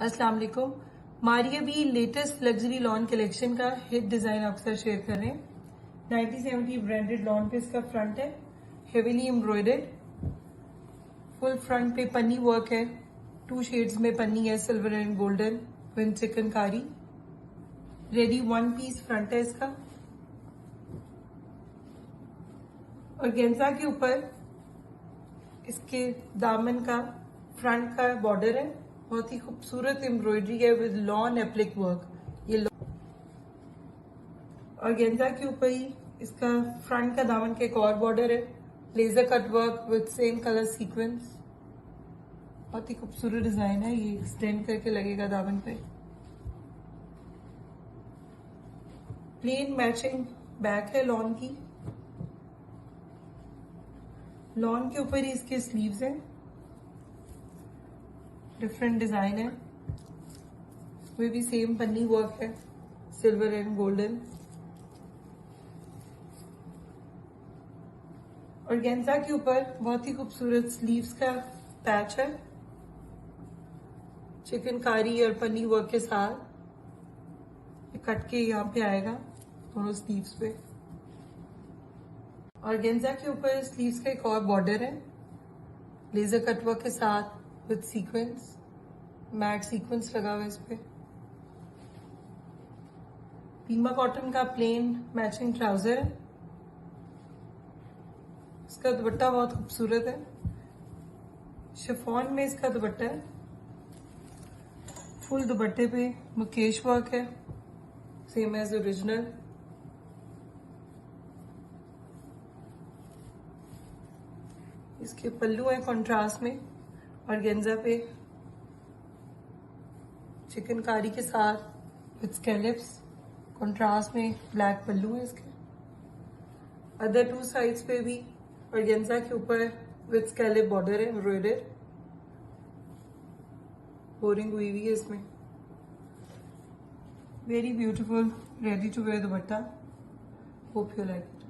अस्सलाम वालेकुम। मारिया भी लेटेस्ट लग्जरी लॉन कलेक्शन का हिट डिजाइन आपके साथ शेयर कर रहे हैं। 1970 ब्रांडेड लॉन पे इसका फ्रंट है, हेवीली एम्ब्रॉयडर्ड। फुल फ्रंट पे पन्नी वर्क है, 2 शेड्स में पन्नी है, silver and golden with chikankari. Ready 1 piece front है इसका। और गेंजा के ऊपर इसके दामन का फ्रंट का बॉर्डर है, बहुत ही खूबसूरत एम्ब्रॉयडरी है विद लॉन एप्लिक वर्क। ये और गेंजा के ऊपर ही इसका फ्रंट का दामन का एक और बॉर्डर है, laser cut work with same colour sequence. बहुत ही खूबसूरत डिजाइन है, ये एक्सटेंड करके लगेगा दामन पे। प्लेन मैचिंग बैक है लॉन की। लॉन के ऊपर ही इसके स्लीव्स हैं, डिफरेंट डिजाइन है, वे भी सेम पन्नी वर्क है, सिल्वर एंड गोल्डन। और गेंजा के ऊपर बहुत ही खूबसूरत स्लीव्स का पैच है, चिकनकारी और पन्नी वर्क के साथ। ये कट के यहाँ पे आएगा दोनों स्लीव्स पे। और गेंजा के ऊपर स्लीव्स का एक और बॉर्डर है, लेजर कट वर्क के साथ विद सीक्वेंस, मैट सीक्वेंस लगा हुआ है इस पे। पीमा कॉटन का प्लेन मैचिंग ट्राउजर है, इसका दुपट्टा बहुत खूबसूरत है, शिफॉन में इसका दुपट्टा है। फुल दुपट्टे पे मुकेश वर्क है, सेम एज ओरिजिनल। इसके पल्लू है कॉन्ट्रास्ट में, और गेंजा पे चिकनकारी के साथ विद स्कैलप्स, कॉन्ट्रास्ट में ब्लैक पल्लू है इसके। अदर 2 साइड्स पे भी और गेंजा के ऊपर विद स्कैलप बॉर्डर है, एम्ब्रॉयडर बोरिंग हुई है इसमें। Very beautiful ready to wear dupatta, hope you like.